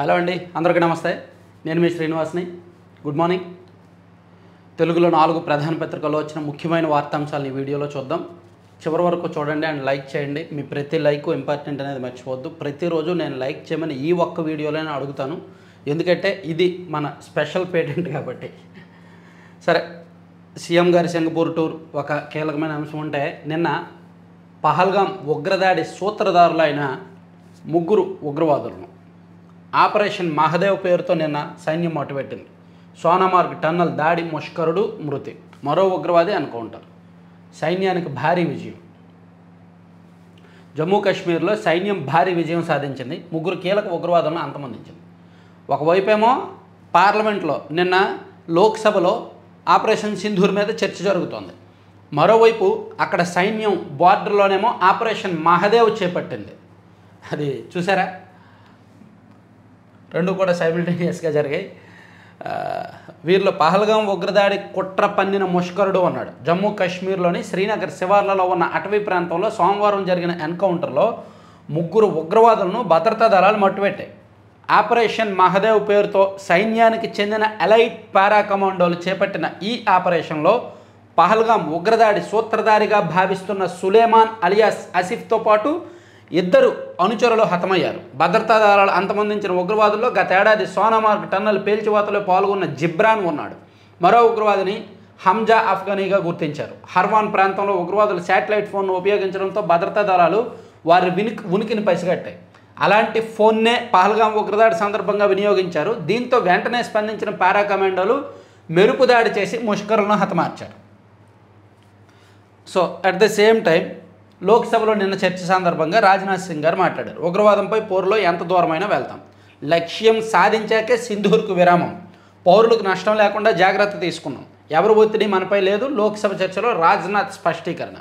Hello అండి, అందరికీ నమస్తే. నేను మీ శ్రీనివాస్ని. Good morning. తెలుగులో 4 ప్రధాన పత్రికల్లో వచ్చిన ముఖ్యమైన వార్తాంశాలను ఈ వీడియోలో చూద్దాం. చివరి వరకు చూడండి అండ్ లైక్ చేయండి. మీ ప్రతి లైక్ ఇంపార్టెంట్ అనేది మర్చిపోవద్దు. ప్రతిరోజు నేను లైక్ చేయమని ఈ ఒక్క వీడియోలోనే అడుగుతాను, ఎందుకంటే ఇది మన స్పెషల్ పేటెంట్ కాబట్టి. సరే, సీఎం గారి సింగపూర్ టూర్ ఒక కీలకమైన అంశం ఉంటే, నిన్న పహల్గాం ఉగ్రదాడి సూత్రధారులైన 3 ఉగ్రవాదులను ఆపరేషన్ మహదేవ్ పేరుతో నిన్న సైన్యం మొట్టబెట్టింది. సోనామార్గ్ టన్నల్ దాడి ముష్కరుడు మృతి, మరో ఉగ్రవాది అనుకుంటారు. సైన్యానికి భారీ విజయం. జమ్మూ కాశ్మీర్లో సైన్యం భారీ విజయం సాధించింది. 3 కీలక ఉగ్రవాదులను అంతమొందించింది. ఒకవైపేమో పార్లమెంట్లో నిన్న లోక్సభలో ఆపరేషన్ సింధూర్ మీద చర్చ జరుగుతోంది. మరోవైపు అక్కడ సైన్యం బార్డర్లోనేమో ఆపరేషన్ మహదేవ్ చేపట్టింది. అది చూసారా, రెండు కూడా సైమిల్టేనియస్గా జరిగాయి. వీరిలో పహల్గాం ఉగ్రదాడి కుట్ర పన్నిన ముష్కరుడు ఉన్నాడు. జమ్మూ కాశ్మీర్లోని శ్రీనగర్ శివార్లలో ఉన్న అటవీ ప్రాంతంలో సోమవారం జరిగిన ఎన్కౌంటర్లో 3 ఉగ్రవాదులను భద్రతా దళాలు మట్టుపెట్టాయి. ఆపరేషన్ మహదేవ్ పేరుతో సైన్యానికి చెందిన ఎలైట్ పారా కమాండోలు చేపట్టిన ఈ ఆపరేషన్లో పహల్గాం ఉగ్రదాడి సూత్రధారిగా భావిస్తున్న సులేమాన్ అలియాస్ ఆసిఫ్తో పాటు 2 అనుచరులు హతమయ్యారు. భద్రతా దళాలు అంతమొందించిన ఉగ్రవాదుల్లో గత ఏడాది సోనామార్గ్ టన్నల్ పేల్చివాతలో పాల్గొన్న జిబ్రాన్ ఉన్నాడు. మరో ఉగ్రవాదిని హంజా అఫ్ఘనీగా గుర్తించారు. హర్వాన్ ప్రాంతంలో ఉగ్రవాదులు శాటిలైట్ ఫోన్ను ఉపయోగించడంతో భద్రతా దళాలు వారి ఉనికిని పసిగట్టాయి. అలాంటి ఫోన్నే పహల్గాం ఉగ్రదాడి సందర్భంగా వినియోగించారు. దీంతో వెంటనే స్పందించిన పారా కమాండోలు మెరుపు దాడి చేసి ముష్కరులను హతమార్చారు. So at the same time లోక్సభలో నిన్న చర్చ సందర్భంగా రాజ్నాథ్ సింగ్ గారు మాట్లాడారు. ఉగ్రవాదంపై పోరులో ఎంత దూరమైనా వెళ్తాం, లక్ష్యం సాధించాకే సింధూర్కు విరామం, పౌరులకు నష్టం లేకుండా జాగ్రత్త తీసుకున్నాం, ఎవరి ఒత్తిడి మనపై లేదు. లోక్సభ చర్చలో రాజ్నాథ్ స్పష్టీకరణ.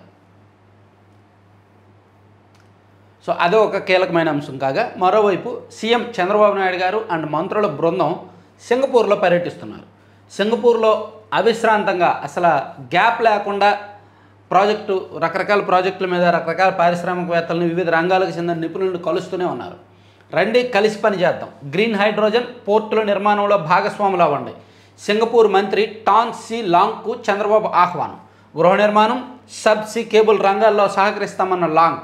సో అదే ఒక కీలకమైన అంశం కాగా, మరోవైపు సీఎం చంద్రబాబు నాయుడు గారు అండ్ మంత్రుల బృందం సింగపూర్లో పర్యటిస్తున్నారు. సింగపూర్లో అవిశ్రాంతంగా అసలు గ్యాప్ లేకుండా రకరకాల ప్రాజెక్టుల మీద రకరకాల పారిశ్రామికవేత్తలను వివిధ రంగాలకు చెందిన నిపుణులను కలుస్తూనే ఉన్నారు. రండి కలిసి పనిచేద్దాం, గ్రీన్ హైడ్రోజన్ పోర్టుల నిర్మాణంలో భాగస్వాములు అవ్వండి. సింగపూర్ మంత్రి టాన్ సి లాంగ్కు చంద్రబాబు ఆహ్వానం. గృహ నిర్మాణం, సబ్సీ కేబుల్ రంగాల్లో సహకరిస్తామన్న లాంగ్.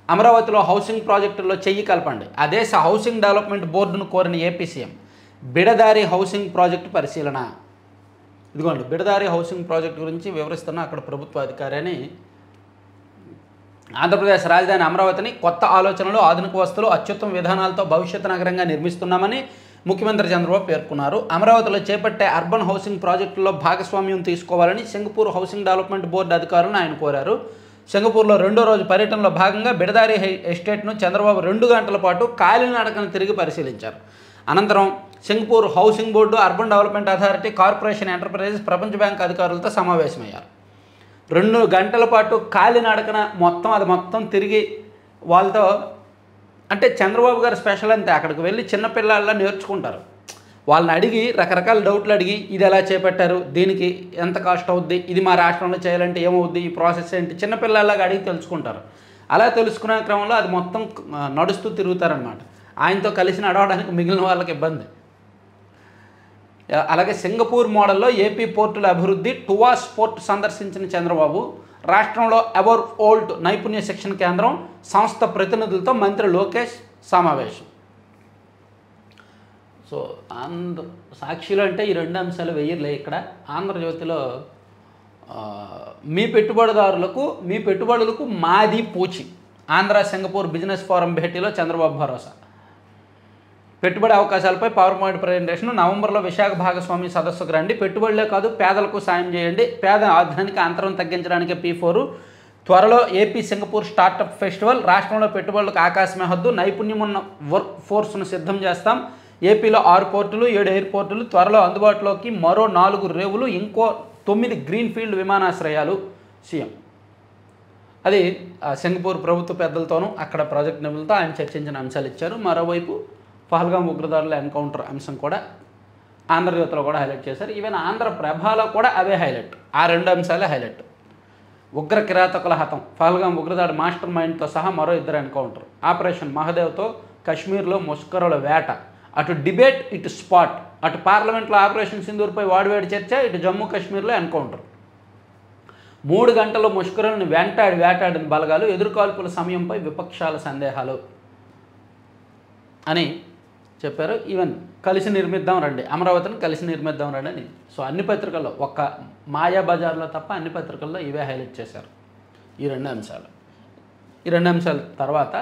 అమరావతిలో హౌసింగ్ ప్రాజెక్టుల్లో చెయ్యి కలపండి. ఆ దేశ హౌసింగ్ డెవలప్మెంట్ బోర్డును కోరిన ఏపీ సీఎం. బిడదారి హౌసింగ్ ప్రాజెక్టు పరిశీలన. ఇదిగోండి, బిడదారి హౌసింగ్ ప్రాజెక్టు గురించి వివరిస్తున్న అక్కడ ప్రభుత్వ అధికారి అని. ఆంధ్రప్రదేశ్ రాజధాని అమరావతిని కొత్త ఆలోచనలు, ఆధునిక వస్తువులు, అత్యుత్తమ విధానాలతో భవిష్యత్తు నగరంగా నిర్మిస్తున్నామని ముఖ్యమంత్రి చంద్రబాబు పేర్కొన్నారు. అమరావతిలో చేపట్టే అర్బన్ హౌసింగ్ ప్రాజెక్టుల్లో భాగస్వామ్యం తీసుకోవాలని సింగపూర్ హౌసింగ్ డెవలప్మెంట్ బోర్డు అధికారులను ఆయన కోరారు. సింగపూర్లో 2వ రోజు పర్యటనలో భాగంగా బిడదారి ఎస్టేట్ను చంద్రబాబు 2 గంటల పాటు కాలినడకన తిరిగి పరిశీలించారు. అనంతరం Singapore housing board, urban development authority, corporation enterprises, ప్రపంచ బ్యాంక్ అధికారులతో సమావేశమయ్యారు. 2 గంటల పాటు కాలినడకన మొత్తం తిరిగి వాళ్ళతో, అంటే చంద్రబాబు గారు స్పెషల్ అంతే, అక్కడికి వెళ్ళి చిన్నపిల్లల్లా నేర్చుకుంటారు. వాళ్ళని అడిగి రకరకాల డౌట్లు అడిగి, ఇది ఎలా చేపట్టారు, దీనికి ఎంత కాస్ట్ అవుద్ది, ఇది మా రాష్ట్రంలో చేయాలంటే ఏమవుద్ది, ఈ ప్రాసెస్ ఏంటి, చిన్నపిల్లలాగా అడిగి తెలుసుకుంటారు. అలా తెలుసుకునే క్రమంలో అది మొత్తం నడుస్తూ తిరుగుతారనమాట. ఆయనతో కలిసి నడవడానికి మిగిలిన వాళ్ళకి ఇబ్బంది. అలాగే సింగపూర్ మోడల్లో ఏపీ పోర్టుల అభివృద్ధి, టువాస్ పోర్ట్ సందర్శించిన చంద్రబాబు. రాష్ట్రంలో ఎవర్ ఓల్డ్ నైపుణ్య శిక్షణ కేంద్రం, సంస్థ ప్రతినిధులతో మంత్రి లోకేష్ సమావేశం. సో సాక్షిలో అంటే ఈ 2 అంశాలు వెయ్యర్లే. ఇక్కడ ఆంధ్రజ్యోతిలో మీ పెట్టుబడులకు మాది పూచి. ఆంధ్ర సింగపూర్ బిజినెస్ ఫోరం భేటీలో చంద్రబాబు భరోసా. పెట్టుబడి అవకాశాలపై పవర్ పాయింట్ ప్రజెంటేషన్. నవంబర్లో విశాఖ భాగస్వామి సదస్సుకు రండి, పెట్టుబడులే కాదు పేదలకు సాయం చేయండి, పేద ఆర్థిక అంతరం తగ్గించడానికి P4. త్వరలో ఏపీ సింగపూర్ స్టార్టప్ ఫెస్టివల్. రాష్ట్రంలో పెట్టుబడులకు ఆకాశమే హద్దు, నైపుణ్యం ఉన్న వర్క్ ఫోర్స్ను సిద్ధం చేస్తాం. ఏపీలో 6 పోర్టులు, 7 ఎయిర్పోర్టులు త్వరలో అందుబాటులోకి, మరో 4 రేవులు, ఇంకో 9 గ్రీన్ఫీల్డ్ విమానాశ్రయాలు. సీఎం అది సింగపూర్ ప్రభుత్వ పెద్దలతోనూ అక్కడ ప్రాజెక్ట్ నిపుణులతో ఆయన చర్చించిన అంశాలు ఇచ్చారు. మరోవైపు పహల్గాం ఉగ్రదారుల ఎన్కౌంటర్ అంశం కూడా ఆంధ్రజ్యోతిలో కూడా హైలైట్ చేశారు. ఈవెన్ ఆంధ్రప్రభలో కూడా అవే హైలైట్. ఆ 2 అంశాలే హైలైట్. ఉగ్ర కిరాతకుల హతం, పహల్గాం ఉగ్రదాడి మాస్టర్ మైండ్తో సహా మరో 2 ఎన్కౌంటర్. ఆపరేషన్ మహదేవ్తో కశ్మీర్లో ముష్కరుల వేట, అటు డిబేట్, ఇటు స్పాట్. అటు పార్లమెంట్లో ఆపరేషన్ సింధూర్పై వాడివేడి చర్చ, ఇటు జమ్మూ కాశ్మీర్లో ఎన్కౌంటర్. 3 గంటల్లో ముష్కరులను వేటాడిన బలగాలు, ఎదురుకాల్పుల సమయంపై విపక్షాల సందేహాలు అని చెప్పారు. ఈవెన్ కలిసి నిర్మిద్దాం రండి, అమరావతిని కలిసి నిర్మిద్దాం రండి అని. సో అన్ని పత్రికల్లో, ఒక్క మాయాబజార్లో తప్ప అన్ని పత్రికల్లో ఇవే హైలైట్ చేశారు ఈ 2 అంశాలు. ఈ 2 అంశాల తర్వాత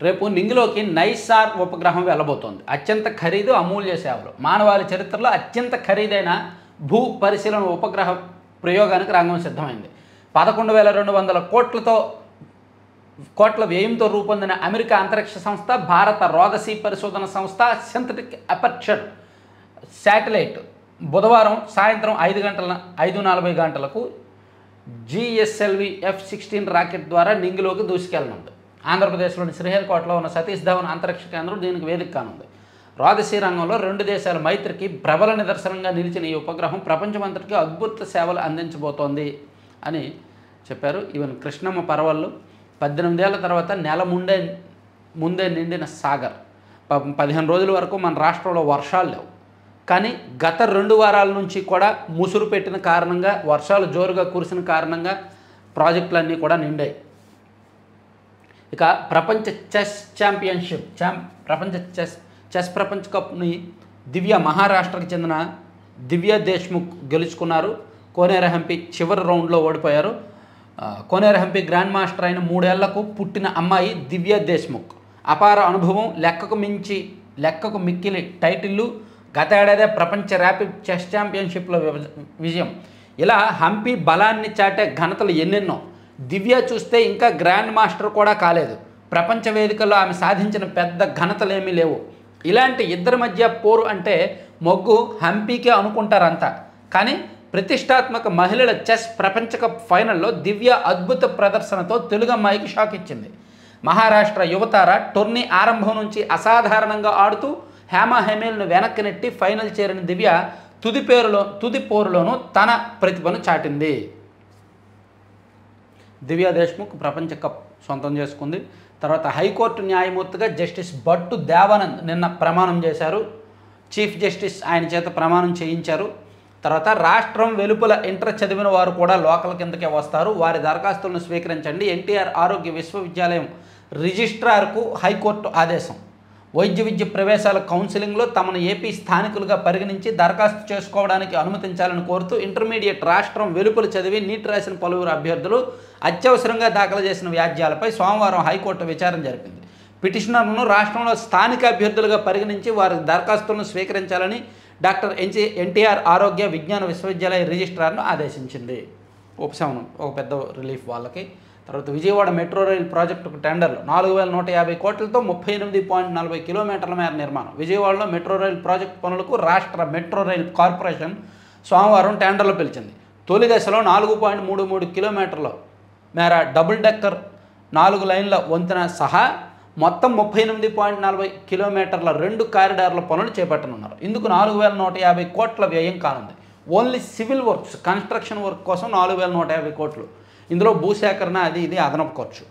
రేపు నింగిలోకి నైసార్ ఉపగ్రహం వెళ్ళబోతోంది. అత్యంత ఖరీదు, అమూల్య సేవలు. మానవాళి చరిత్రలో అత్యంత ఖరీదైన భూ పరిశీలన ఉపగ్రహ ప్రయోగానికి రంగం సిద్ధమైంది. 11,200 కోట్ల వ్యయంతో రూపొందిన అమెరికా అంతరిక్ష సంస్థ, భారత రోదసీ పరిశోధన సంస్థ సింథటిక్ అపర్చర్ శాటిలైట్ బుధవారం సాయంత్రం 5:40 గంటలకు GSLV F-16 రాకెట్ ద్వారా నింగిలోకి దూసుకెళ్లనుంది. ఆంధ్రప్రదేశ్లోని శ్రీహరికోటలో ఉన్న సతీష్ ధవన్ అంతరిక్ష కేంద్రం దీనికి వేదిక కానుంది. రోదసీ రంగంలో 2 దేశాల మైత్రికి ప్రబల నిదర్శనంగా నిలిచిన ఈ ఉపగ్రహం ప్రపంచమంతటికీ అద్భుత సేవలు అందించబోతోంది అని చెప్పారు. ఈవెన్ కృష్ణమ్మ పరవళ్ళు 18 ఏళ్ల తర్వాత నెల ముందే నిండిన సాగర్. 15 రోజుల వరకు మన రాష్ట్రంలో వర్షాలు లేవు, కానీ గత 2 వారాల నుంచి కూడా ముసురు పెట్టిన కారణంగా, వర్షాలు జోరుగా కురిసిన కారణంగా ప్రాజెక్టులన్నీ కూడా నిండాయి. ఇక ప్రపంచ చెస్ ఛాంపియన్షిప్ ప్రపంచ కప్ని మహారాష్ట్రకు చెందిన దివ్య దేశ్ముఖ్ గెలుచుకున్నారు. కోనేరు హంపి చివరి రౌండ్లో ఓడిపోయారు. కోనేరు హంపి గ్రాండ్ మాస్టర్ అయిన 3 ఏళ్లకు పుట్టిన అమ్మాయి దివ్య దేశ్ముఖ్. అపార అనుభవం, లెక్కకు మిక్కిలి టైటిల్లు, గత ఏడాదే ప్రపంచ ర్యాపిడ్ చెస్ ఛాంపియన్షిప్లో విజయం. ఇలా హంపి బలాన్ని చాటే ఘనతలు ఎన్నెన్నో. దివ్య చూస్తే ఇంకా గ్రాండ్ మాస్టర్ కూడా కాలేదు. ప్రపంచ వేదికల్లో ఆమె సాధించిన పెద్ద ఘనతలేమీ లేవు. ఇలాంటి ఇద్దరి మధ్య పోరు అంటే మొగ్గు హంపీకే అనుకుంటారంతా. కానీ ప్రతిష్టాత్మక మహిళల చెస్ ప్రపంచ కప్ ఫైనల్లో దివ్య అద్భుత ప్రదర్శనతో తెలుగు అమ్మాయికి షాక్ ఇచ్చింది. మహారాష్ట్ర యువతార టోర్నీ ఆరంభం నుంచి అసాధారణంగా ఆడుతూ హేమహేమీలను వెనక్కి నెట్టి ఫైనల్ చేరిన దివ్య తుది పోరులోనూ తన ప్రతిభను చాటింది. దివ్య దేశ్ముఖ్ ప్రపంచ కప్ సొంతం చేసుకుంది. తర్వాత హైకోర్టు న్యాయమూర్తిగా జస్టిస్ భట్టు దేవానంద్ నిన్న ప్రమాణం చేశారు. చీఫ్ జస్టిస్ ఆయన చేత ప్రమాణం చేయించారు. తర్వాత రాష్ట్రం వెలుపల ఇంటర్ చదివిన వారు కూడా లోకల్ కిందకే వస్తారు, వారి దరఖాస్తులను స్వీకరించండి. ఎన్టీఆర్ ఆరోగ్య విశ్వవిద్యాలయం రిజిస్ట్రార్కు హైకోర్టు ఆదేశం. వైద్య విద్య ప్రవేశాల కౌన్సిలింగ్లో తమను ఏపీ స్థానికులుగా పరిగణించి దరఖాస్తు చేసుకోవడానికి అనుమతించాలని కోరుతూ ఇంటర్మీడియట్ రాష్ట్రం వెలుపల చదివి నీట్ రాసిన పలువురు అభ్యర్థులు అత్యవసరంగా దాఖలు చేసిన వ్యాజ్యాలపై సోమవారం హైకోర్టు విచారణ జరిపింది. పిటిషనర్లను రాష్ట్రంలో స్థానిక అభ్యర్థులుగా పరిగణించి వారి దరఖాస్తులను స్వీకరించాలని డాక్టర్ ఎన్టీఆర్ ఆరోగ్య విజ్ఞాన విశ్వవిద్యాలయ రిజిస్ట్రార్ను ఆదేశించింది. ఉపశమనం, ఒక పెద్ద రిలీఫ్ వాళ్ళకి. తర్వాత విజయవాడ మెట్రో రైల్ ప్రాజెక్టుకు టెండర్లు 4,150 కోట్లతో 38.40 కిలోమీటర్ల మేర నిర్మాణం. విజయవాడలో మెట్రో రైల్ ప్రాజెక్టు పనులకు రాష్ట్ర మెట్రో రైల్ కార్పొరేషన్ సోమవారం టెండర్లు పిలిచింది. తొలి దశలో 4.33 కిలోమీటర్ల మేర డబుల్ డెక్కర్ 4 లైన్ల వంతెన సహా మొత్తం 38.40 కిలోమీటర్ల 2 కారిడార్ల పనులు చేపట్టనున్నారు. ఇందుకు 4,150 కోట్ల వ్యయం కానుంది. Only civil works, construction work కోసం 4,150 కోట్లు. ఇందులో భూసేకరణ అది ఇది అదనపు ఖర్చు.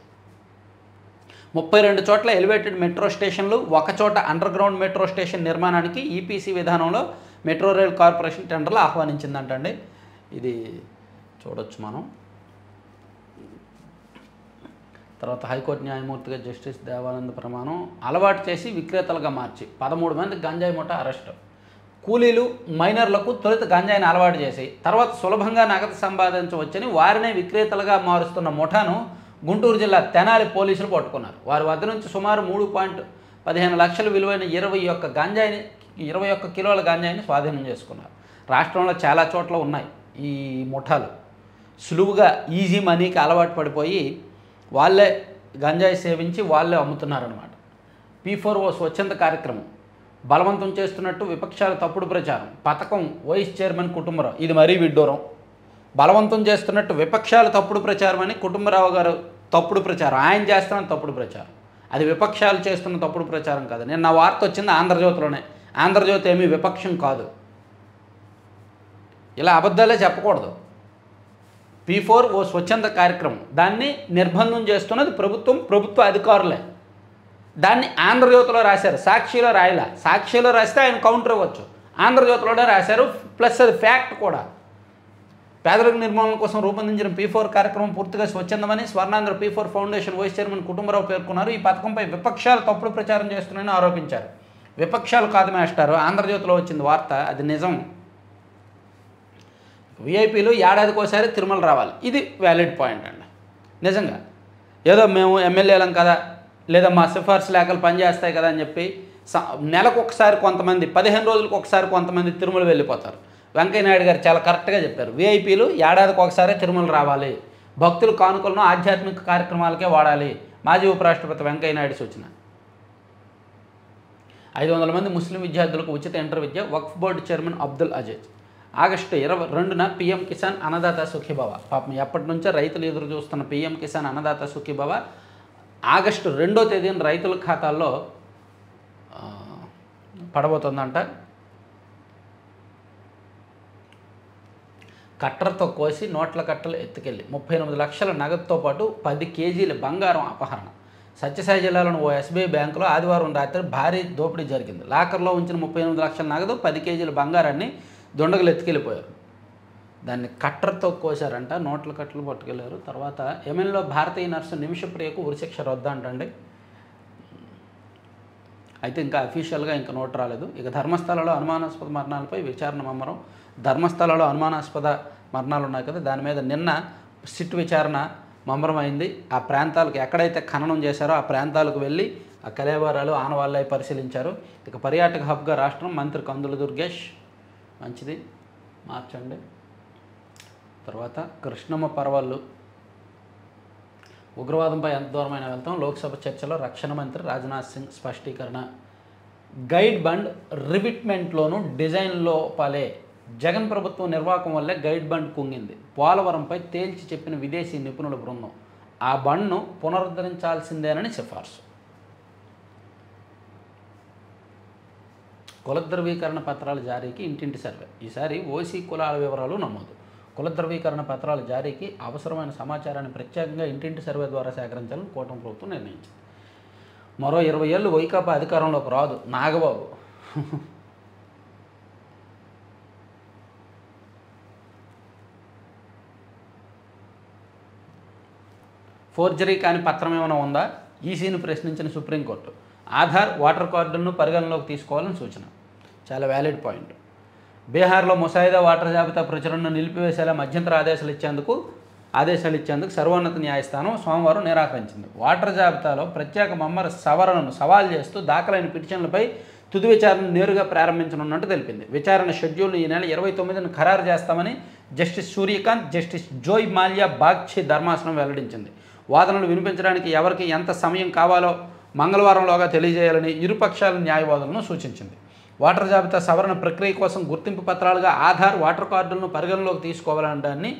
32 చోట్ల ఎలివేటెడ్ మెట్రో స్టేషన్లు, 1 చోట అండర్ గ్రౌండ్ మెట్రో స్టేషన్ నిర్మాణానికి ఈపీసీ విధానంలో మెట్రో రైల్ కార్పొరేషన్ టెండర్లు ఆహ్వానించిందంటండి. ఇది చూడొచ్చు మనం. తర్వాత హైకోర్టు న్యాయమూర్తిగా జస్టిస్ దేవానంద్ ప్రమాణం. అలవాటు చేసి విక్రేతలుగా మార్చి 13 మంది గంజాయి ముఠా అరెస్టు. కూలీలు, మైనర్లకు తొలుత గంజాయిని అలవాటు చేసి తర్వాత సులభంగా నగదు సంపాదించవచ్చని వారినే విక్రేతలుగా మారుస్తున్న ముఠాను గుంటూరు జిల్లా తెనాలి పోలీసులు పట్టుకున్నారు. వారి వద్ద నుంచి సుమారు 3.15 లక్షల విలువైన 21 కిలోల గంజాయిని స్వాధీనం చేసుకున్నారు. రాష్ట్రంలో చాలా చోట్ల ఉన్నాయి ఈ ముఠాలు. సులువుగా ఈజీ మనీకి అలవాటు పడిపోయి వాళ్ళే గంజాయి సేవించి వాళ్ళే అమ్ముతున్నారన్నమాట. P4O స్వచ్ఛంద కార్యక్రమం బలవంతం చేస్తున్నట్టు విపక్షాల తప్పుడు ప్రచారం. పథకం వైస్ చైర్మన్ కుటుంబరావు. ఇది మరీ విడ్డూరం. బలవంతం చేస్తున్నట్టు విపక్షాల తప్పుడు ప్రచారం అని కుటుంబరావు గారు తప్పుడు ప్రచారం, ఆయన చేస్తున్న తప్పుడు ప్రచారం. అది విపక్షాలు చేస్తున్న తప్పుడు ప్రచారం కాదు. నిన్న వార్త వచ్చింది ఆంధ్రజ్యోతిలోనే. ఆంధ్రజ్యోతి ఏమీ విపక్షం కాదు. ఇలా అబద్ధాలే చెప్పకూడదు. P4O స్వచ్ఛంద కార్యక్రమం, దాన్ని నిర్బంధం చేస్తున్నది ప్రభుత్వ అధికారులే. దాన్ని ఆంధ్రజ్యోతిలో రాశారు, సాక్షిలో రాయలా. సాక్షిలో రాస్తే ఆయన కౌంటర్ ఇవ్వచ్చు, ఆంధ్రజ్యోతిలోనే రాశారు. ప్లస్ అది ఫ్యాక్ట్ కూడా. పేదరిక నిర్మూలన కోసం రూపొందించిన P4 కార్యక్రమం పూర్తిగా స్వచ్ఛందమని Swarnandhra P4 foundation vice chairman Kutumbarao పేర్కొన్నారు. ఈ పథకంపై విపక్షాలు తప్పుడు ప్రచారం చేస్తున్నాయని ఆరోపించారు. విపక్షాలు కాదు మాస్టారు, ఆంధ్రజ్యోతిలో వచ్చింది వార్త, అది నిజం. విఐపీలు ఏడాదికోసారి తిరుమల రావాలి, ఇది వ్యాలిడ్ పాయింట్ అండి. నిజంగా ఏదో మేము ఎమ్మెల్యేలం కదా, లేదా మా సిఫార్సు లేఖలు పనిచేస్తాయి కదా అని చెప్పి నెలకు ఒకసారి కొంతమంది, 15 రోజులకు ఒకసారి కొంతమంది తిరుమల వెళ్ళిపోతారు. వెంకయ్యనాయుడు గారు చాలా కరెక్ట్గా చెప్పారు, విఐపీలు ఏడాదికి ఒకసారి తిరుమల రావాలి, భక్తులు కానుకలను ఆధ్యాత్మిక కార్యక్రమాలకే వాడాలి. మాజీ ఉపరాష్ట్రపతి వెంకయ్యనాయుడు సూచన. 500 మంది ముస్లిం విద్యార్థులకు ఉచిత ఇంటర్ విద్య, Waqf board chairman Abdul Aziz. August 22న PM కిసాన్ అన్నదాత సుఖీభవ. పాపం ఎప్పటి నుంచో రైతులు ఎదురు చూస్తున్న PM కిసాన్ అన్నదాత సుఖీభవ ఆగస్టు 2వ తేదీన రైతుల ఖాతాల్లో పడబోతుందంట. కట్టర్తో కోసి నోట్ల కట్టలు ఎత్తుకెళ్ళి 38 లక్షల నగదుతో పాటు 10 కేజీల బంగారం అపహరణ. సత్యసాయి జిల్లాలోని ఓ SBI బ్యాంకులో ఆదివారం రాత్రి భారీ దోపిడీ జరిగింది. లాకర్లో ఉంచిన 38 లక్షల నగదు, 10 కేజీల బంగారాన్ని దుండగులు ఎత్తుకెళ్ళిపోయారు. దాన్ని కట్టర్తో కోసారంట, నోట్ల కట్టలు పట్టుకెళ్ళారు. తర్వాత యెమెన్లో భారతీయ నర్సు నిమిషప్రియకు ఉరిశిక్ష రద్దు అంటండి. అయితే ఇంకా అఫీషియల్గా ఇంకా నోట్ రాలేదు. ఇక ధర్మస్థలలో అనుమానాస్పద మరణాలపై విచారణ ముమ్మరం. ధర్మస్థలలో అనుమానాస్పద మరణాలు ఉన్నాయి కదా, దాని మీద నిన్న సిట్ విచారణ ముమ్మరమైంది. ఆ ప్రాంతాలకు ఎక్కడైతే ఖననం చేశారో ఆ ప్రాంతాలకు వెళ్ళి ఆ కళేబరాలు ఆనవాళ్ళై పరిశీలించారు. ఇక పర్యాటక హబ్గా రాష్ట్రం, మంత్రి కందుల దుర్గేష్. మంచిది, మార్చండి. తర్వాత కృష్ణమ్మ పర్వాలు, ఉగ్రవాదంపై ఎంత దూరమైన వెళ్తాం, లోక్సభ చర్చలో రక్షణ మంత్రి రాజ్నాథ్ సింగ్ స్పష్టీకరణ. గైడ్ బండ్ రివిట్మెంట్లోనూ డిజైన్ లోపాలే, జగన్ ప్రభుత్వం నిర్వాహకం వల్లే గైడ్ బండ్ కుంగింది. పోలవరంపై తేల్చి చెప్పిన విదేశీ నిపుణుల బృందం, ఆ బండ్ను పునరుద్ధరించాల్సిందేనని సిఫార్సు. కుల ధృవీకరణ పత్రాల జారీకి ఇంటింటి సర్వే. ఈసారి ఓసీ కులాల వివరాలు నమోదు. కుల ధృవీకరణ పత్రాల జారీకి అవసరమైన సమాచారాన్ని ప్రత్యేకంగా ఇంటింటి సర్వే ద్వారా సేకరించాలని కూటమి ప్రభుత్వం నిర్ణయించింది. మరో 20 ఏళ్ళు వైకాపా అధికారంలోకి రాదు, నాగబాబు. ఫోర్జరీ కాని పత్రం ఏమైనా ఉందా, ఈసీని ప్రశ్నించిన సుప్రీంకోర్టు. ఆధార్, ఓటర్ కార్డులను పరిగణలోకి తీసుకోవాలని సూచన. చాలా వ్యాలిడ్ పాయింట్. బీహార్లో ముసాయిదా ఓటర్ జాబితా ప్రచురణను నిలిపివేసేలా మధ్యంతర ఆదేశాలు ఇచ్చేందుకు సర్వోన్నత న్యాయస్థానం సోమవారం నిరాకరించింది. ఓటర్ జాబితాలో ప్రత్యేక మమ్మర సవరణను సవాల్ చేస్తూ దాఖలైన పిటిషన్లపై తుది విచారణ నేరుగా ప్రారంభించనున్నట్టు తెలిపింది. విచారణ షెడ్యూల్ను ఈ నెల 29న ఖరారు చేస్తామని జస్టిస్ సూర్యకాంత్, జస్టిస్ జోయ్ మాల్యా బాగ్చి ధర్మాసనం వెల్లడించింది. వాదనలు వినిపించడానికి ఎవరికి ఎంత సమయం కావాలో మంగళవారంలోగా తెలియజేయాలని ఇరుపక్షాల న్యాయవాదులను సూచించింది. ఓటర్ జాబితా సవరణ ప్రక్రియ కోసం గుర్తింపు పత్రాలుగా ఆధార్, ఓటర్ కార్డులను పరిగణలోకి తీసుకోవాలని దాన్ని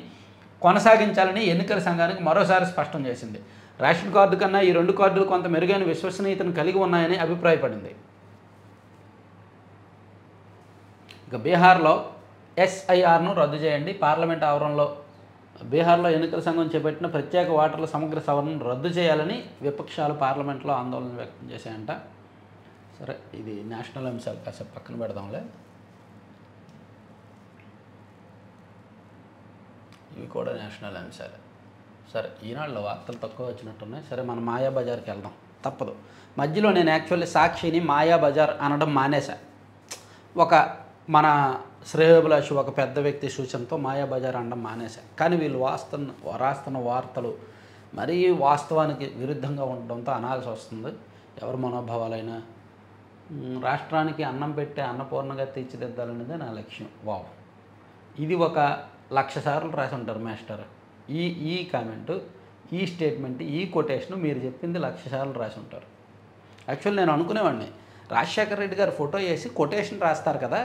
కొనసాగించాలని ఎన్నికల సంఘానికి మరోసారి స్పష్టం చేసింది. రేషన్ కార్డు కన్నా ఈ 2 కార్డులు కొంత మెరుగైన విశ్వసనీయతను కలిగి ఉన్నాయని అభిప్రాయపడింది. ఇక బీహార్లో SIRను రద్దు చేయండి. పార్లమెంట్ ఆవరణలో బీహార్లో ఎన్నికల సంఘం చేపట్టిన ప్రత్యేక ఓటర్ల సమగ్ర సవరణను రద్దు చేయాలని విపక్షాలు పార్లమెంట్లో ఆందోళన వ్యక్తం చేశాయంట. సరే, ఇది నేషనల్ అంశాలు కాసేపు పక్కన పెడదాంలే, ఇవి కూడా నేషనల్ అంశాలే. సరే, ఈనాడులో వార్తలు తక్కువ వచ్చినట్టున్నాయి. సరే, మనం మాయాబజార్కి వెళ్దాం, తప్పదు. మధ్యలో నేను యాక్చువల్లీ సాక్షిని మాయాబజార్ అనడం మానేశా. ఒక మన శ్రేయోభిలాషి ఒక పెద్ద వ్యక్తి సూచనతో మాయాబజార్ అనడం మానేశా. కానీ వీళ్ళు రాస్తున్న వార్తలు మరీ వాస్తవానికి విరుద్ధంగా ఉండడంతో అనాల్సి వస్తుంది. ఎవరి మనోభావాలైనా రాష్ట్రానికి అన్నం పెట్టే అన్నపూర్ణగా తీర్చిదిద్దాలనేదే నా లక్ష్యం. వావ్, ఇది ఒక 1,00,000 సార్లు రాసి ఉంటారు మాస్టర్. ఈ కామెంటు, ఈ స్టేట్మెంట్, ఈ కొటేషను మీరు చెప్పింది 1,00,000 సార్లు రాసి ఉంటారు. యాక్చువల్లీ నేను అనుకునేవాడిని, రాజశేఖర రెడ్డి గారు ఫోటో వేసి కొటేషన్ రాస్తారు కదా,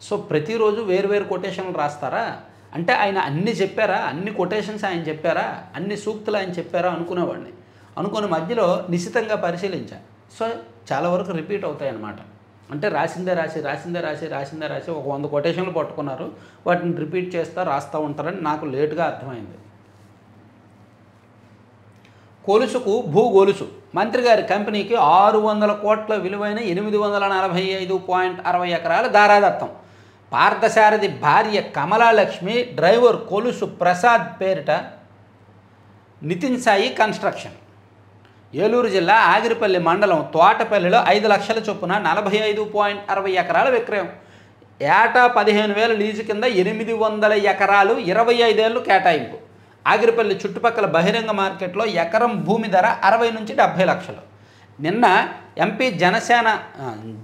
సో ప్రతిరోజు వేరు కొటేషన్లు రాస్తారా అంటే ఆయన అన్నీ చెప్పారా, అన్ని కొటేషన్స్ ఆయన చెప్పారా, అన్ని సూక్తులు ఆయన చెప్పారా అనుకునేవాడిని. అనుకుని మధ్యలో నిశితంగా పరిశీలించా. సో చాలా వరకు రిపీట్ అవుతాయి అన్నమాట. అంటే రాసిందే రాసి ఒక 100 కొటేషన్లు పట్టుకున్నారు, వాటిని రిపీట్ చేస్తూ రాస్తూ ఉంటారని నాకు లేటుగా అర్థమైంది. కొలుసుకు భూగొలుసు మంత్రి గారి కంపెనీకి 600 కోట్ల విలువైన 845.60 ఎకరాల దారాదత్తం. పార్థసారథి భార్య కమలాలక్ష్మి, డ్రైవర్ కొలుసు ప్రసాద్ పేరిట నితిన్ సాయి కన్స్ట్రక్షన్. ఏలూరు జిల్లా ఆగిరిపల్లి మండలం తోటపల్లిలో 5 లక్షల చొప్పున 45.60 ఎకరాల విక్రయం. ఏటా 15,000 లీజు కింద 800 ఎకరాలు 25 ఏళ్ళు కేటాయింపు. ఆగిరిపల్లి చుట్టుపక్కల బహిరంగ మార్కెట్లో ఎకరం భూమి ధర 60 నుంచి 70 లక్షలు. నిన్న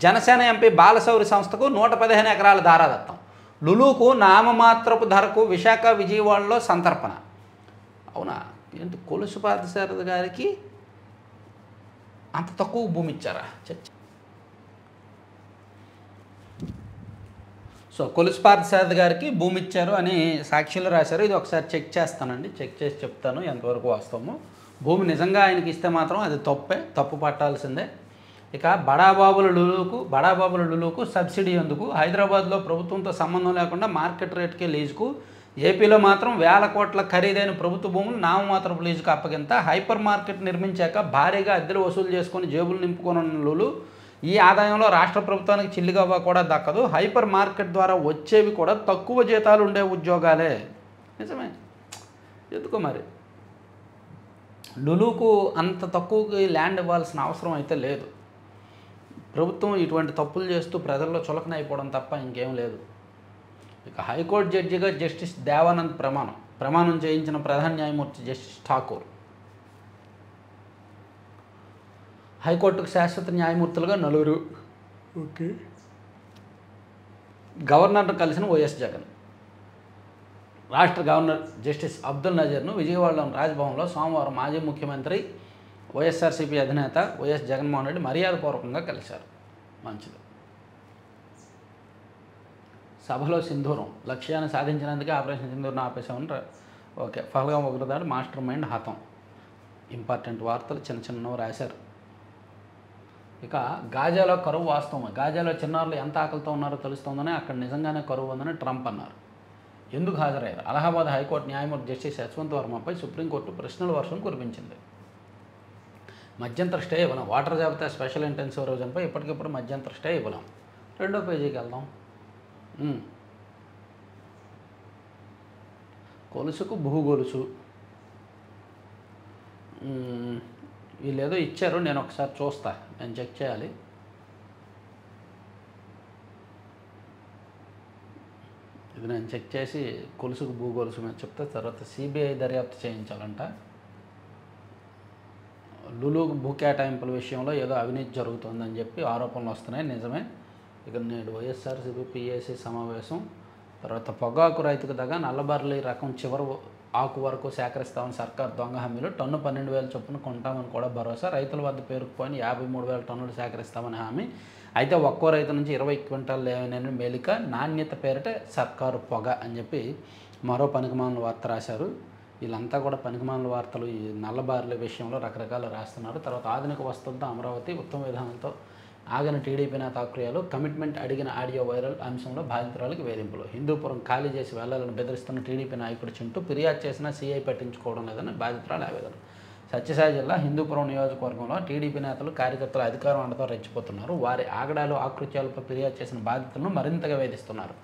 జనసేన ఎంపీ బాలశౌరి సంస్థకు 115 ఎకరాల దారాదత్తం. లులుకు నామమాత్రపు ధరకు విశాఖ విజయవాడలో సంతర్పణ. అవునా, ఏంటి కొలుసు పార్థసారథి గారికి అంత తక్కువ భూమి ఇచ్చారా? చర్చ. సో కొలుసు పార్థసారథి గారికి భూమి ఇచ్చారు అని సాక్షిలో రాశారు. ఇది ఒకసారి చెక్ చేస్తానండి, చెక్ చేసి చెప్తాను ఎంతవరకు వాస్తవమో. భూమి నిజంగా ఆయనకి ఇస్తే మాత్రం అది తప్పు పట్టాల్సిందే. ఇక బడాబాబుల లులుకు సబ్సిడీ ఎందుకు? హైదరాబాద్లో ప్రభుత్వంతో సంబంధం లేకుండా మార్కెట్ రేట్కే లీజుకు, ఏపీలో మాత్రం వేల కోట్ల ఖరీదైన ప్రభుత్వ భూములు నామమాత్రపు లీజుకు అప్పగింత. హైపర్ మార్కెట్ నిర్మించాక భారీగా అద్దెలు వసూలు చేసుకొని జేబులు నింపుకొనున్న లులు ఈ ఆదాయంలో రాష్ట్ర ప్రభుత్వానికి చిల్లిగవ్వ కూడా దక్కదు. హైపర్ మార్కెట్ ద్వారా వచ్చేవి కూడా తక్కువ జీతాలు ఉండే ఉద్యోగాలే. నిజమే, ఎందుకో మరి లులుకు అంత తక్కువకి ల్యాండ్ ఇవ్వాల్సిన అవసరం అయితే లేదు. ప్రభుత్వం ఇటువంటి తప్పులు చేస్తూ ప్రజల్లో చులకన అయిపోవడం తప్ప ఇంకేం లేదు. ఇక హైకోర్టు జడ్జిగా జస్టిస్ దేవానంద్ ప్రమాణం చేయించిన ప్రధాన న్యాయమూర్తి జస్టిస్ ఠాకూర్. హైకోర్టుకు శాశ్వత న్యాయమూర్తులుగా 4. ఓకే. గవర్నర్ను కలిసిన వైఎస్ జగన్. రాష్ట్ర గవర్నర్ జస్టిస్ అబ్దుల్ నజీర్ను విజయవాడలోని రాజ్భవన్లో సోమవారం మాజీ ముఖ్యమంత్రి వైఎస్ఆర్సీపీ అధినేత వైఎస్ జగన్మోహన్ రెడ్డి మర్యాదపూర్వకంగా కలిశారు. మంచిది. సభలో సింధూరం లక్ష్యాన్ని సాధించినందుకే ఆపరేషన్ సింధూర్ను ఆపేశామని ఓకే. ఫల్గా ఉగ్రదాడి మాస్టర్ మైండ్ హతం. ఇంపార్టెంట్ వార్తలు చిన్నవి రాశారు. ఇక గాజాలో కరువు వాస్తవం. గాజాలో చిన్నారులు ఎంత ఆకలితో ఉన్నారో తెలుస్తోందని, అక్కడ నిజంగానే కరువు ఉందని ట్రంప్ అన్నారు. ఎందుకు హాజరయ్యారు? అలహాబాద్ హైకోర్టు న్యాయమూర్తి జస్టిస్ యశ్వంత్ వర్మపై సుప్రీంకోర్టు ప్రశ్నల వర్షం కురిపించింది. మధ్యంతర స్టే ఇవ్వలేం. వాటర్ జాబితా స్పెషల్ ఇంటెన్సివ్ రివిజన్పై ఇప్పటికిప్పుడు మధ్యంతర స్టే ఇవ్వలేం. 2వ పేజీకి వెళ్దాం. కొలుసుకు భూగొలుసు వీళ్ళు ఏదో ఇచ్చారు, నేను ఒకసారి చూస్తా, నేను చెక్ చేయాలి. ఇది నేను చెక్ చేసి కొలుసుకు భూగొలుసు మీద చెప్తే తర్వాత సిబిఐ దర్యాప్తు చేయించాలంట. లులు భూ కేటాయింపుల విషయంలో ఏదో అవినీతి జరుగుతుందని చెప్పి ఆరోపణలు వస్తున్నాయి. నిజమే. ఇక నేడు వైఎస్ఆర్సీపీ పిఏసీ సమావేశం. తర్వాత పొగాకు రైతుకు దగ్గర నల్లబర్లీ రకం చివరి ఆకు వరకు సేకరిస్తామని సర్కార్ దొంగ హామీలు. టన్ను 12,000 చొప్పున కొంటామని కూడా భరోసా. రైతుల వద్ద పేరుకుపోయిన 53,000 టన్నులు సేకరిస్తామని హామీ. అయితే ఒక్కో రైతు నుంచి 20 క్వింటాలు లేవనని మేలిక. నాణ్యత పేరిట సర్కారు పొగ అని చెప్పి మరో పనికిమాలిన వార్త రాశారు. వీళ్ళంతా కూడా పనికిమాలిన వార్తలు ఈ నల్లబార్ల విషయంలో రకరకాలు రాస్తున్నారు. తర్వాత ఆధునిక వస్తువులతో అమరావతి ఉత్తమ విధానంతో ఆగిన టీడీపీ నేత ఆక్రియాలు. కమిట్మెంట్ అడిగిన ఆడియో వైరల్ అంశంలో బాధితురాలకు వేధింపులు. హిందూపురం ఖాళీ చేసి వెళ్లాలని బెదిరిస్తున్న టీడీపీ నాయకుడు చింటూ ఫిర్యాదు చేసినా సీఐ పట్టించుకోవడం లేదని బాధితురాలు ఆవేదన. సత్యసాయి జిల్లా హిందూపురం నియోజకవర్గంలో టీడీపీ నేతలు కార్యకర్తలు అధికారం అండతో రెచ్చిపోతున్నారు. వారి ఆగడాలు ఆకృత్యాలపై ఫిర్యాదు చేసిన బాధితులను మరింతగా వేధిస్తున్నారు.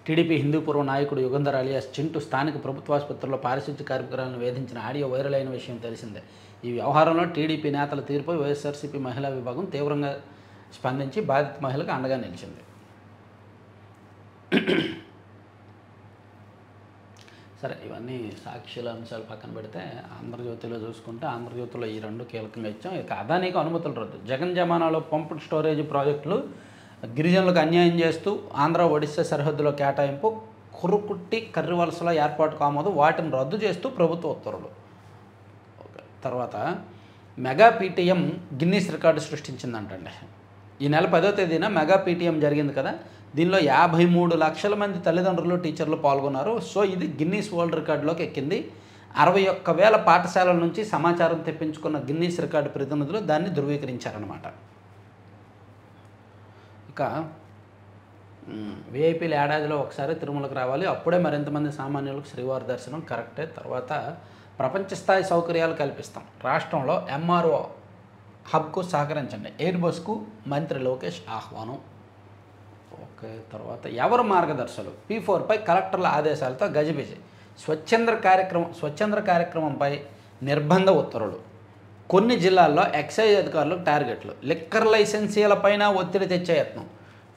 టీడీపీ హిందూపురం నాయకుడు యుగంధర్ అలియాస్ చింటూ స్థానిక ప్రభుత్వాసుపత్రుల్లో పారిశుద్ధ్య కార్మికురాలను వేధించిన ఆడియో వైరల్ అయిన విషయం తెలిసిందే. ఈ వ్యవహారంలో టీడీపీ నేతల తీరుపై వైఎస్ఆర్సీపీ మహిళా విభాగం తీవ్రంగా స్పందించి బాధిత మహిళకు అండగా నిలిచింది. సరే, ఇవన్నీ సాక్షుల అంశాలు పక్కన పెడితే ఆంధ్రజ్యోతిలో చూసుకుంటే ఆంధ్రజ్యోతిలో ఈ 2 కీలకంగా ఇచ్చాం. ఇక అదానికి అనుమతులు రద్దు. జగన్ జమానాలో పంప్డ్ స్టోరేజ్ ప్రాజెక్టులు గిరిజనులకు అన్యాయం చేస్తూ ఆంధ్ర ఒడిశా సరిహద్దులో కేటాయింపు. కురుకుట్టి కర్రివలసల ఏర్పాటుకు ఆమోదు. వాటిని రద్దు చేస్తూ ప్రభుత్వ ఉత్తర్వులు. తర్వాత మెగా పీటీఎం గిన్నీస్ రికార్డు సృష్టించిందంటండి. ఈ నెల 10వ తేదీన మెగా పీటీఎం జరిగింది కదా. దీనిలో 53 లక్షల మంది తల్లిదండ్రులు టీచర్లు పాల్గొన్నారు. సో ఇది గిన్నీస్ వరల్డ్ రికార్డులోకి ఎక్కింది. 61,000 పాఠశాలల నుంచి సమాచారం తెప్పించుకున్న గిన్నీస్ రికార్డు ప్రతినిధులు దాన్ని ధృవీకరించారన్నమాట. ఇక వీఐపీలు ఏడాదిలో ఒకసారి తిరుమలకు రావాలి, అప్పుడే మరింతమంది సామాన్యులకు శ్రీవారి దర్శనం. కరెక్టే. తర్వాత ప్రపంచ స్థాయి సౌకర్యాలు కల్పిస్తాం. రాష్ట్రంలో ఎంఆర్ఓ హబ్కు సహకరించండి. ఎయిర్ బస్కు మంత్రి లోకేష్ ఆహ్వానం. ఓకే, తర్వాత ఎవరు మార్గదర్శులు? P4పై కలెక్టర్ల ఆదేశాలతో గజిబిజి. స్వచ్ఛంద్ర కార్యక్రమంపై నిర్బంధ ఉత్తర్వులు. కొన్ని జిల్లాల్లో ఎక్సైజ్ అధికారులకు టార్గెట్లు. లిక్కర్ లైసెన్సీలపైన ఒత్తిడి తెచ్చే యత్నం.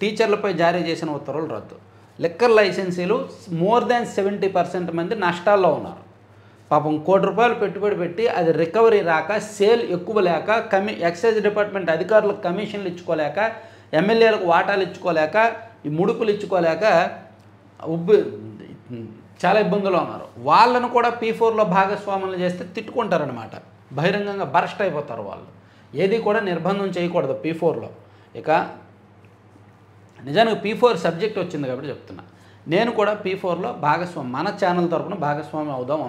టీచర్లపై జారీ చేసిన ఉత్తర్వులు రద్దు. లిక్కర్ లైసెన్సీలు మోర్ దాన్ 70% మంది నష్టాల్లో ఉన్నారు. పాపం ₹1 పెట్టుబడి పెట్టి అది రికవరీ రాక, సేల్ ఎక్కువ లేక, ఎక్సైజ్ డిపార్ట్మెంట్ అధికారులకు కమిషన్లు ఇచ్చుకోలేక, ఎమ్మెల్యేలకు వాటాలు ఇచ్చుకోలేక, ఈ ముడుపులు ఇచ్చుకోలేక చాలా ఇబ్బందులు ఉన్నారు. వాళ్ళను కూడా P4లో భాగస్వాములు చేస్తే తిట్టుకుంటారనమాట. బహిరంగంగా బరస్ట్ అయిపోతారు వాళ్ళు. ఏది కూడా నిర్బంధం చేయకూడదు P4లో. ఇక నిజానికి P4 సబ్జెక్ట్ వచ్చింది కాబట్టి చెప్తున్నా. నేను కూడా P4లో భాగస్వామి, మన ఛానల్ తరపున భాగస్వామి అవుదాం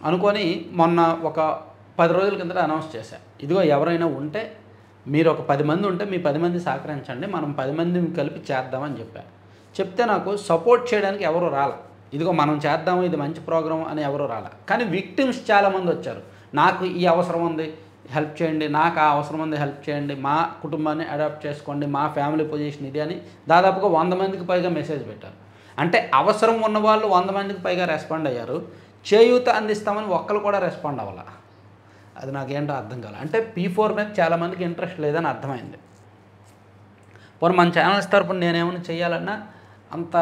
అనుకొని మొన్న ఒక 10 రోజుల కిందట అనౌన్స్ చేశా. ఇదిగో ఎవరైనా ఉంటే, మీరు ఒక 10 మంది ఉంటే మీ 10 మంది సహకరించండి, మనం 10 మందిని కలిపి చేద్దామని చెప్తే నాకు సపోర్ట్ చేయడానికి ఎవరు రాలా. ఇదిగో మనం చేద్దాము, ఇది మంచి ప్రోగ్రాం అని ఎవరు రాలా. కానీ విక్టిమ్స్ చాలామంది వచ్చారు. నాకు ఈ అవసరం ఉంది, హెల్ప్ చేయండి, నాకు ఆ అవసరం ఉంది, హెల్ప్ చేయండి, మా కుటుంబాన్ని అడాప్ట్ చేసుకోండి, మా ఫ్యామిలీ పొజిషన్ ఇది అని దాదాపుగా 100 మందికి పైగా మెసేజ్ పెట్టారు. అంటే అవసరం ఉన్న వాళ్ళు 100 మందికి పైగా రెస్పాండ్ అయ్యారు. చేయూత అందిస్తామని ఒక్కరు కూడా రెస్పాండ్ అవ్వాల. అది నాకేంటో అర్థం కాలే. అంటే P4 మీద చాలామందికి ఇంట్రెస్ట్ లేదని అర్థమైంది. పోనీ మన ఛానల్స్ తరపున నేనేమైనా చేయాలన్నా అంత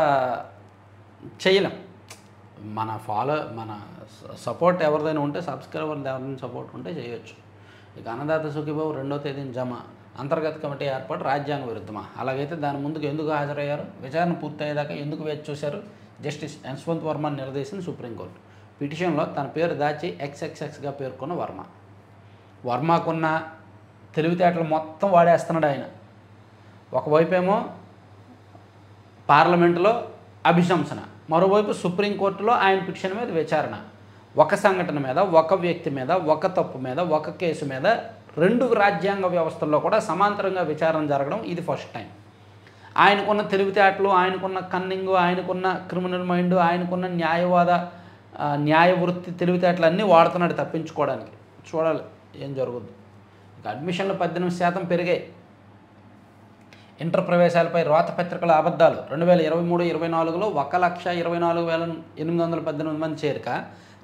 చేయలేం. మన సపోర్ట్ ఎవరిదైనా ఉంటే, సబ్స్క్రైబర్ ఎవరైనా సపోర్ట్ ఉంటే చేయొచ్చు. ఇక అన్నదాత సుఖీభావ్ 2వ తేదీన జమ. అంతర్గత కమిటీ ఏర్పాటు రాజ్యాంగ విరుద్ధమా? అలాగైతే దాని ముందుకు ఎందుకు హాజరయ్యారు? విచారణ పూర్తయ్యేదాకా ఎందుకు వేచి చూశారు? జస్టిస్ యశ్వంత్ వర్మని నిలదీసింది సుప్రీంకోర్టు. పిటిషన్లో తన పేరు దాచి XXXగా పేర్కొన్న వర్మకున్న తెలివితేటలు మొత్తం వాడేస్తున్నాడు ఆయన. ఒకవైపేమో పార్లమెంటులో అభిశంసన, మరోవైపు సుప్రీంకోర్టులో ఆయన పిటిషన్ మీద విచారణ. ఒక సంఘటన మీద, ఒక వ్యక్తి మీద, ఒక తప్పు మీద, ఒక కేసు మీద 2 రాజ్యాంగ వ్యవస్థల్లో కూడా సమాంతరంగా విచారణ జరగడం ఇది ఫస్ట్ టైం. ఆయనకున్న తెలివితేటలు, ఆయనకున్న కన్నింగు, ఆయనకున్న క్రిమినల్ మైండ్, ఆయనకున్న న్యాయ వృత్తి తెలివితేటలు అన్నీ వాడుతున్నాడు తప్పించుకోవడానికి. చూడాలి ఏం జరుగుద్దు. ఇక అడ్మిషన్లు 18% పెరిగాయి. ఇంటర్ ప్రవేశాలపై రోత పత్రికల అబద్ధాలు. 2023-24లో 1,24,818 మంది చేరిక.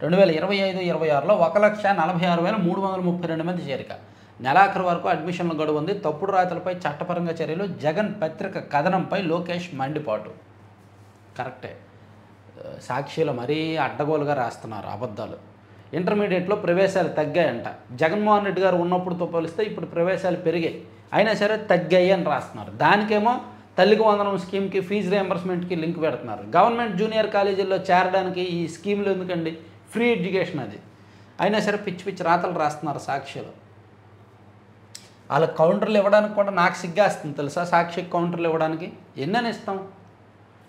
2025-26లో 1,46,332 మంది చేరిక. నెలాఖరు వరకు అడ్మిషన్ల గడువు ఉంది. తప్పుడు రాతలపై చట్టపరంగా చర్యలు. జగన్ పత్రిక కథనంపై లోకేష్ మండిపాటు. కరెక్టే, సాక్షిలో మరీ అడ్డగోలుగా రాస్తున్నారు అబద్ధాలు. ఇంటర్మీడియట్లో ప్రవేశాలు తగ్గాయంట. జగన్మోహన్ రెడ్డి గారు ఉన్నప్పుడుతో పోలిస్తే ఇప్పుడు ప్రవేశాలు పెరిగాయి, అయినా సరే తగ్గాయి అని రాస్తున్నారు. దానికేమో తల్లికి వందనం స్కీమ్కి, ఫీజు రియంబర్స్మెంట్కి లింక్ పెడుతున్నారు. గవర్నమెంట్ జూనియర్ కాలేజీల్లో చేరడానికి ఈ స్కీమ్లు ఎందుకండి? ఫ్రీ ఎడ్యుకేషన్ అది. అయినా సరే పిచ్చి పిచ్చి రాతలు రాస్తున్నారు సాక్షిలో. వాళ్ళకి కౌంటర్లు ఇవ్వడానికి కూడా నాకు సిగ్గేస్తుంది తెలుసా. సాక్షికి కౌంటర్లు ఇవ్వడానికి ఎన్నని ఇస్తాం.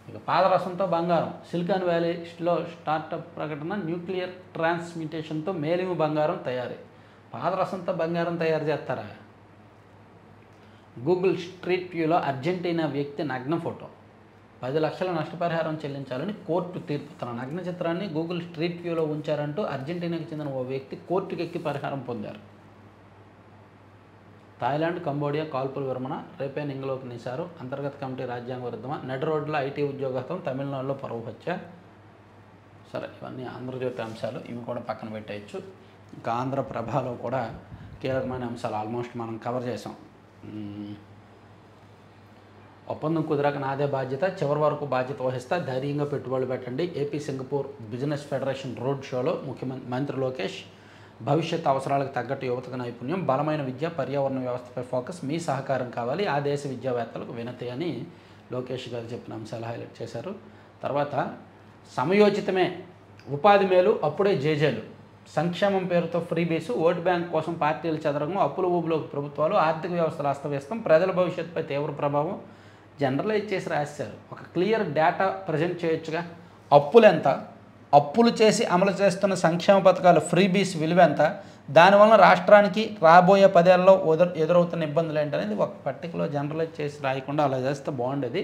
ఇక పాదరసంతో బంగారం. సిలికాన్ వ్యాలీలో స్టార్టప్ ప్రకటన. న్యూక్లియర్ ట్రాన్స్మిటేషన్తో మేలిమి బంగారం తయారీ. పాదరసంతో బంగారం తయారు చేస్తారా? గూగుల్ స్ట్రీట్ వ్యూలో అర్జెంటీనా వ్యక్తి నగ్న ఫోటో. 10 లక్షల నష్టపరిహారం చెల్లించాలని కోర్టు తీర్పు. తన నగ్న చిత్రాన్ని గూగుల్ స్ట్రీట్ వ్యూలో ఉంచారంటూ అర్జెంటీనాకి చెందిన ఓ వ్యక్తి కోర్టుకి ఎక్కి పరిహారం పొందారు. థాయిలాండ్, కంబోడియా కాల్పుల విరమణ. రేపే నింగలోకి నిశారు. అంతర్గత కమిటీ రాజ్యాంగ విరుద్ధమా? నడి రోడ్ల ఐటీ ఉద్యోగం. తమిళనాడులో పరువు హత్య. సరే, ఇవన్నీ ఆంధ్రజ్యోతి అంశాలు, ఇవి కూడా పక్కన పెట్టేయచ్చు. ఇంకా ఆంధ్రప్రభలో కూడా కీలకమైన అంశాలు ఆల్మోస్ట్ మనం కవర్ చేసాం. ఒప్పందం కుదిరాక నాదే బాధ్యత, చివరి వరకు బాధ్యత వహిస్తా, ధైర్యంగా పెట్టుబడులు పెట్టండి. AP Singapore business federation road షోలో మంత్రి లోకేష్. భవిష్యత్ అవసరాలకు తగ్గట్టు యువతకు నైపుణ్యం, బలమైన విద్య, పర్యావరణ వ్యవస్థపై ఫోకస్, మీ సహకారం కావాలి, ఆ దేశ విద్యావేత్తలకు వినతి అని లోకేష్ గారు చెప్పిన అంశాలు హైలైట్ చేశారు. తర్వాత సమయోచితమే ఉపాధి మేలు, అప్పుడే జేజేలు. సంక్షేమం పేరుతో ఫ్రీబీసు, ఓటు బ్యాంక్ కోసం పార్టీలు చెదరగం, అప్పుల ఊబులోకి ప్రభుత్వాలు, ఆర్థిక వ్యవస్థలు అస్తవ్యస్తం, ప్రజల భవిష్యత్తుపై తీవ్ర ప్రభావం. జనరలైజ్ చేసి రాశారు. ఒక క్లియర్ డేటా ప్రజెంట్ చేయొచ్చుగా. అప్పులు ఎంత, అప్పులు చేసి అమలు చేస్తున్న సంక్షేమ పథకాలు ఫ్రీబీస్ విలువ ఎంత, దానివల్ల రాష్ట్రానికి రాబోయే 10 ఏళ్లలో ఎదురవుతున్న ఇబ్బందులు ఏంటనేది ఒక పట్టికలో జనరలైజ్ చేసి రాయకుండా అలా చేస్తే బాగుండేది.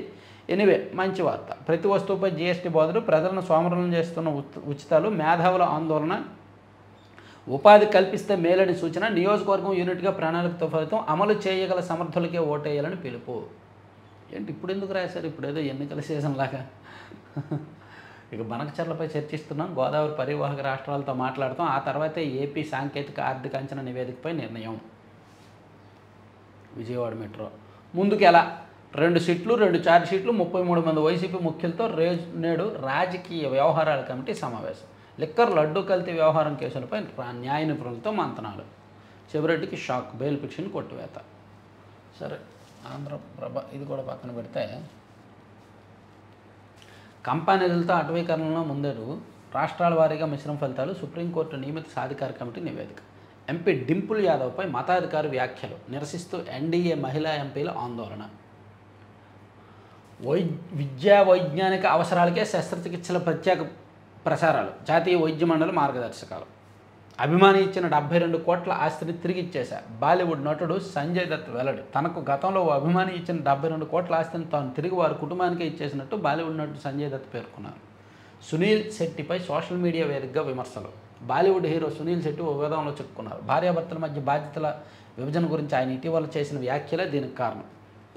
ఎనీవే, మంచి వార్త. ప్రతి వస్తువుపై జీఎస్టీ బోధలు, ప్రజలను సోమరులను చేస్తున్న ఉచితాలు, మేధావుల ఆందోళన. ఉపాధి కల్పిస్తే మేలని సూచన, నియోజకవర్గం యూనిట్గా ప్రణాళికతో ఫలితం, అమలు చేయగల సమర్థులకే ఓటేయాలని పిలుపు. ఏంటి ఇప్పుడు ఎందుకు రాశారు? ఇప్పుడు ఏదో ఎన్నికల సీజన్ లాగా. ఇక బనకచర్లపై చర్చిస్తున్నాం, గోదావరి పరివాహక రాష్ట్రాలతో మాట్లాడతాం, ఆ తర్వాతే ఏపీ సాంకేతిక ఆర్థిక అంచనా నివేదికపై నిర్ణయం. విజయవాడ మెట్రో ముందుకు ఎలా? 2 సిట్లు 2 ఛార్జ్షీట్లు 33 మంది వైసీపీ ముఖ్యులతో నేడు రాజకీయ వ్యవహారాల కమిటీ సమావేశం. లిక్కర్ లడ్డూ కల్తీ వ్యవహారం కేసులపై న్యాయ నిపుణులతో మంతనాలు. చెవిరెడ్డికి షాక్, బెయిల్ పిటిషన్ కొట్టివేత. సరే, ఆంధ్రప్రభ ఇది కూడా పక్కన పెడితే, కంపెనీలతో అటవీకరణలో ముందడు రాష్ట్రాల వారీగా మిశ్రమ ఫలితాలు, సుప్రీంకోర్టు నియమిత సాధికార కమిటీ నివేదిక. ఎంపీ డింపుల్ యాదవ్పై మతాధికారి వ్యాఖ్యలు నిరసిస్తూ ఎన్డీఏ మహిళా ఎంపీల ఆందోళన. విద్యా వైజ్ఞానిక అవసరాలకే శస్త్రచికిత్సల ప్రత్యేక ప్రసారాలు, జాతీయ వైద్య మండలి మార్గదర్శకాలు. అభిమాని ఇచ్చిన 72 కోట్ల ఆస్తిని తిరిగి ఇచ్చేశా, బాలీవుడ్ నటుడు సంజయ్ దత్ వెల్లడి. తనకు గతంలో ఓ అభిమాని ఇచ్చిన 72 కోట్ల ఆస్తిని తాను తిరిగి వారి కుటుంబానికే ఇచ్చేసినట్టు బాలీవుడ్ నటుడు సంజయ్ దత్ పేర్కొన్నారు. సునీల్ శెట్టిపై సోషల్ మీడియా వేదికగా విమర్శలు. బాలీవుడ్ హీరో సునీల్ శెట్టి ఓ వివాదంలో చిక్కుకున్నారు. భార్యాభర్తల మధ్య బాధ్యతల విభజన గురించి ఆయన ఇటీవల చేసిన వ్యాఖ్యలే దీనికి కారణం.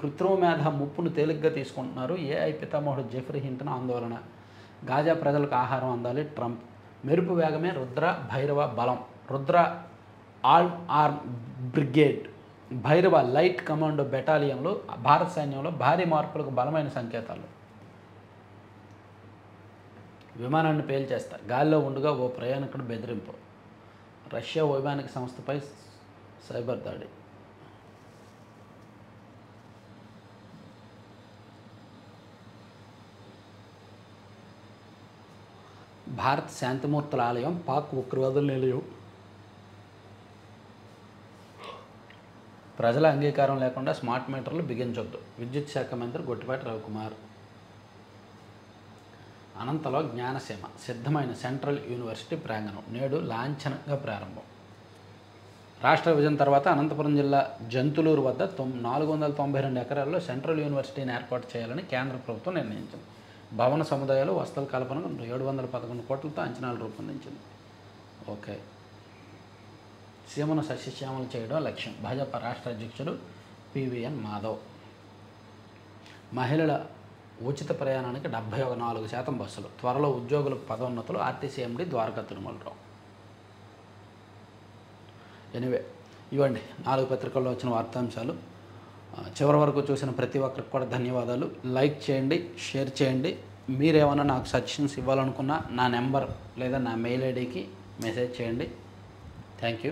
కృత్రిమ మేధ ముప్పును తేలిగ్గా తీసుకుంటున్నారు. ఏఐ పితామహుడు జెఫ్రీ హింటన్ ఆందోళన. గాజా ప్రజలకు ఆహారం అందాలి ట్రంప్. మెరుపు వేగమే రుద్ర భైరవ బలం. Rudra all arm brigade, Bhairava light commando బెటాలియన్లు భారత సైన్యంలో భారీ మార్పులకు బలమైన సంకేతాలు. విమానాన్ని పేల్చేస్తా, గాలిలో ఉండగా ఓ ప్రయాణికుడు బెదిరింపు. రష్యా వైమానిక సంస్థపై సైబర్ దాడి. భారత్ శాంతిమూర్తుల ఆలయం, పాక్ ఉగ్రవాదుల నిలయం. ప్రజల అంగీకారం లేకుండా స్మార్ట్ మీటర్లు బిగించొద్దు, విద్యుత్ శాఖ మంత్రి గొట్టిపాటి రవికుమార్. అనంతలో జ్ఞానసీమ సిద్ధమైన సెంట్రల్ యూనివర్సిటీ ప్రాంగణం నేడు లాంఛనంగా ప్రారంభం. రాష్ట్ర విభజన తర్వాత అనంతపురం జిల్లా జంతులూరు వద్ద 492 ఎకరాల్లో సెంట్రల్ యూనివర్సిటీని ఏర్పాటు చేయాలని కేంద్ర ప్రభుత్వం నిర్ణయించింది. భవన సముదాయాలు, వసతుల కల్పనకు 711 కోట్లతో అంచనాలు రూపొందించింది. ఓకే, సీమను సస్యశ్యామలు చేయడం లక్ష్యం. భాజపా రాష్ట్ర అధ్యక్షుడు పివిఎన్ మాధవ్. మహిళల ఉచిత ప్రయాణానికి 74% బస్సులు. త్వరలో ఉద్యోగుల పదోన్నతులు. RTC MD Dwaraka Tirumalarao. Anyway, ఇవ్వండి 4 పత్రికల్లో వచ్చిన వార్తాంశాలు. చివరి వరకు చూసిన ప్రతి ఒక్కరికి కూడా ధన్యవాదాలు. లైక్ చేయండి, షేర్ చేయండి. మీరేమైనా నాకు సజెషన్స్ ఇవ్వాలనుకున్నా నా నెంబర్ లేదా నా మెయిల్ ఐడికి మెసేజ్ చేయండి. Thank you.